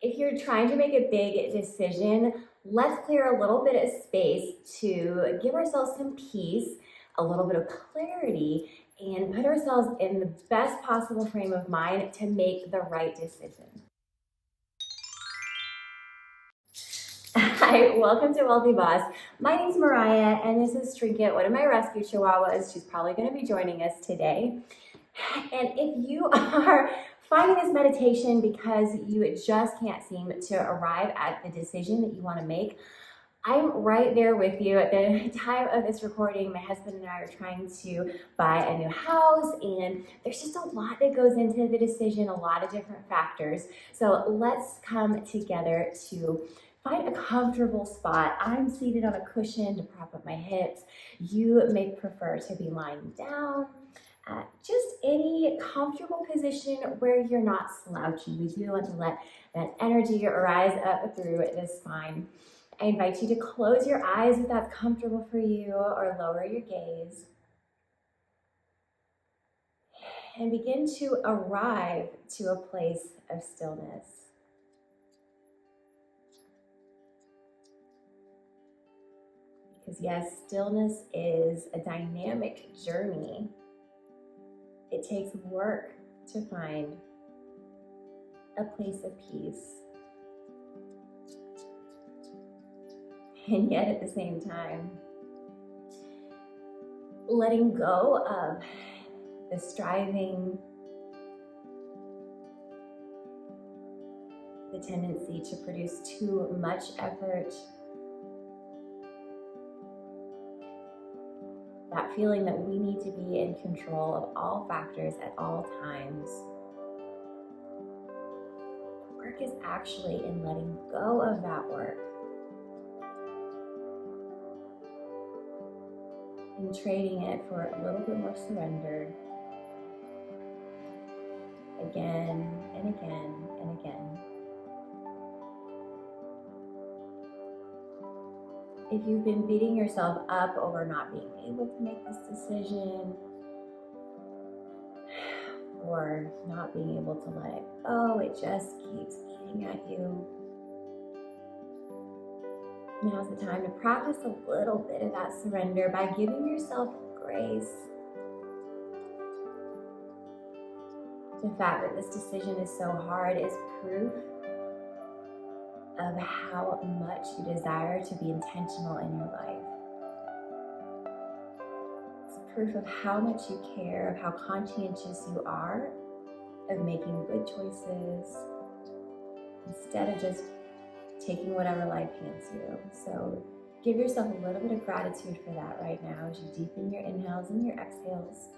If you're trying to make a big decision, let's clear a little bit of space to give ourselves some peace, a little bit of clarity, and put ourselves in the best possible frame of mind to make the right decision. Hi, welcome to Wealthy Boss. My name's Mariah, and this is Trinket, one of my rescue chihuahuas. She's probably going to be joining us today. And if you are finding this meditation because you just can't seem to arrive at the decision that you want to make, I'm right there with you. At the time of this recording, my husband and I are trying to buy a new house, and there's just a lot that goes into the decision, a lot of different factors. So let's come together to find a comfortable spot. I'm seated on a cushion to prop up my hips. You may prefer to be lying down. Just any comfortable position where you're not slouching. We do want to let that energy rise up through the spine. I invite you to close your eyes if that's comfortable for you, or lower your gaze. And begin to arrive to a place of stillness. Because yes, stillness is a dynamic journey. It takes work to find a place of peace. And yet at the same time, letting go of the striving, the tendency to produce too much effort, that feeling that we need to be in control of all factors at all times. The work is actually in letting go of that work and trading it for a little bit more surrender again and again and again. If you've been beating yourself up over not being able to make this decision, or not being able to let it go, it just keeps eating at you. Now's the time to practice a little bit of that surrender by giving yourself grace. The fact that this decision is so hard is proof of how much you desire to be intentional in your life. It's proof of how much you care, of how conscientious you are of making good choices instead of just taking whatever life hands you. So give yourself a little bit of gratitude for that right now as you deepen your inhales and your exhales.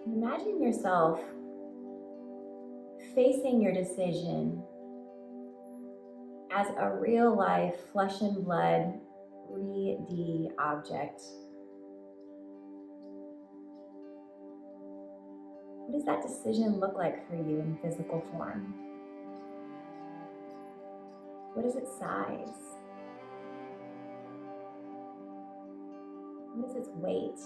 Imagine yourself facing your decision as a real life, flesh and blood, 3D object. What does that decision look like for you in physical form? What is its size? What is its weight?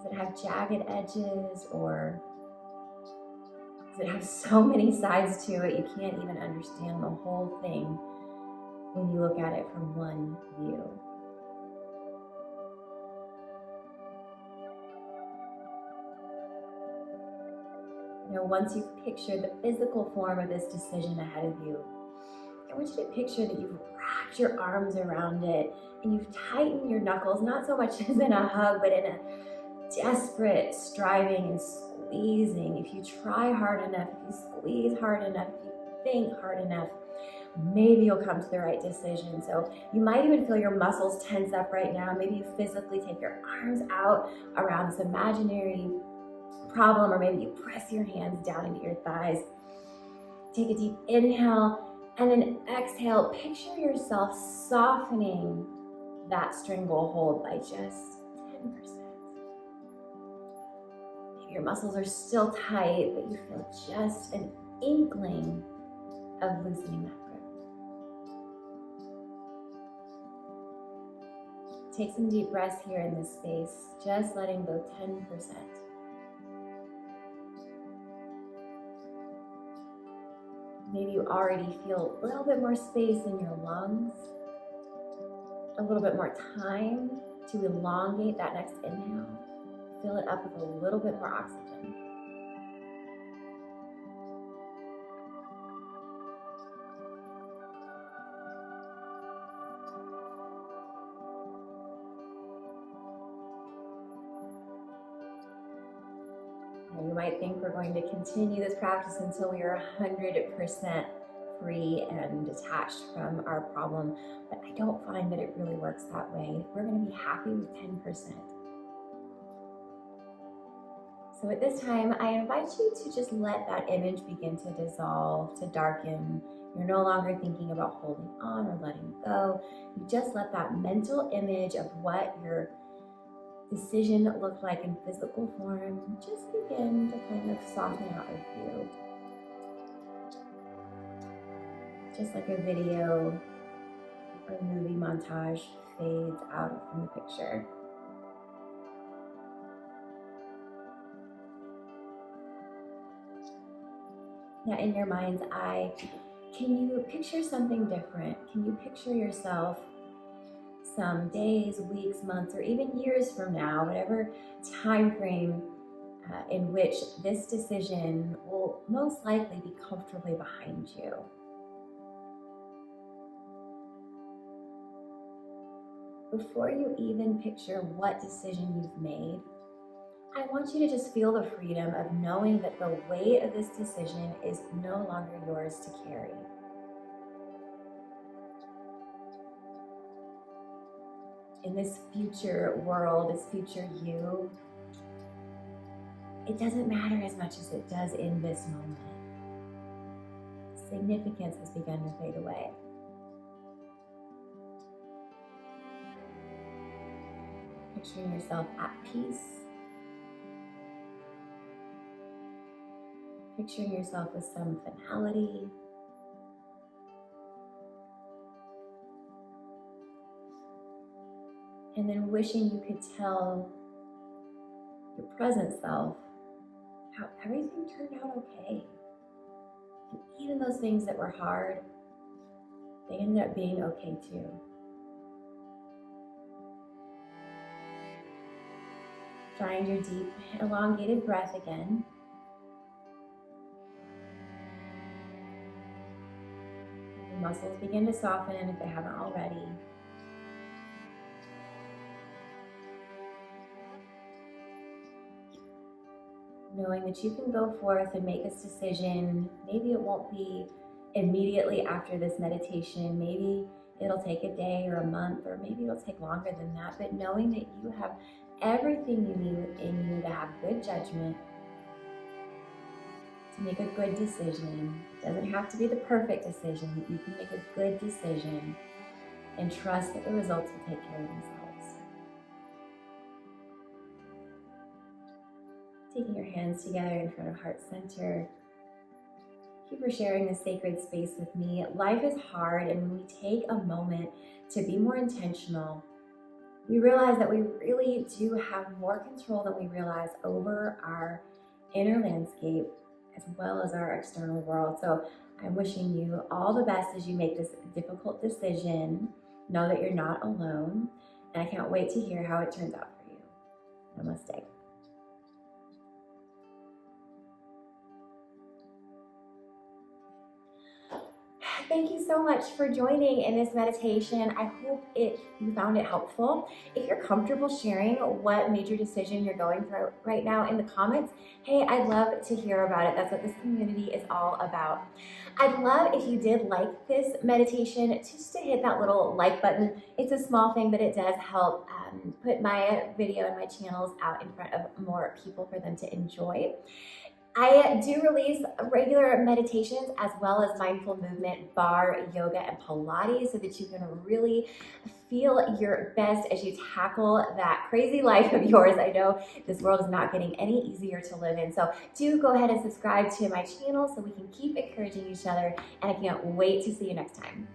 Does it have jagged edges, or does it have so many sides to it you can't even understand the whole thing when you look at it from one view? Once you've pictured the physical form of this decision ahead of you, I want you to picture that you've wrapped your arms around it and you've tightened your knuckles, not so much as in a hug, but in a desperate striving and squeezing. If you try hard enough, if you squeeze hard enough, if you think hard enough, maybe you'll come to the right decision. So you might even feel your muscles tense up right now. Maybe you physically take your arms out around this imaginary problem, or maybe you press your hands down into your thighs. Take a deep inhale and then exhale. Picture yourself softening that stranglehold by just 10%. Maybe your muscles are still tight, but you feel just an inkling of loosening that grip. take some deep breaths here in this space, just letting go 10%. Maybe you already feel a little bit more space in your lungs, a little bit more time to elongate that next inhale. Fill it up with a little bit more oxygen. Now you might think we're going to continue this practice until we are 100% free and detached from our problem, but I don't find that it really works that way. We're going to be happy with 10%. So at this time, I invite you to just let that image begin to dissolve, to darken. You're no longer thinking about holding on or letting go. You just let that mental image of what your decision looked like in physical form just begin to kind of soften out of view. Just like a video or movie montage fades out from the picture. Now, in your mind's eye, can you picture something different? Can you picture yourself some days, weeks, months, or even years from now, whatever time frame in which this decision will most likely be comfortably behind you? Before you even picture what decision you've made, I want you to just feel the freedom of knowing that the weight of this decision is no longer yours to carry. In this future world, this future you, it doesn't matter as much as it does in this moment. Significance has begun to fade away. Picturing yourself at peace. Picturing yourself with some finality. And then wishing you could tell your present self how everything turned out okay. And even those things that were hard, they ended up being okay too. Find your deep, elongated breath again. Your muscles begin to soften if they haven't already. Knowing that you can go forth and make this decision. Maybe it won't be immediately after this meditation. Maybe it'll take a day or a month, or maybe it'll take longer than that. But knowing that you have everything you need within you to have good judgment, to make a good decision. It doesn't have to be the perfect decision. You can make a good decision and trust that the results will take care of themselves. Taking your hands together in front of heart center. Thank you for sharing this sacred space with me. Life is hard, and when we take a moment to be more intentional, we realize that we really do have more control than we realize over our inner landscape as well as our external world. So I'm wishing you all the best as you make this difficult decision. Know that you're not alone, and I can't wait to hear how it turns out for you. Namaste. Thank you so much for joining in this meditation. I hope you found it helpful. If you're comfortable sharing what major decision you're going through right now in the comments, hey, I'd love to hear about it. That's what this community is all about. I'd love if you did like this meditation, just to hit that little like button. It's a small thing, but it does help put my video and my channels out in front of more people for them to enjoy. I do release regular meditations as well as mindful movement, bar, yoga, and Pilates so that you can really feel your best as you tackle that crazy life of yours. I know this world is not getting any easier to live in. So do go ahead and subscribe to my channel so we can keep encouraging each other, and I can't wait to see you next time.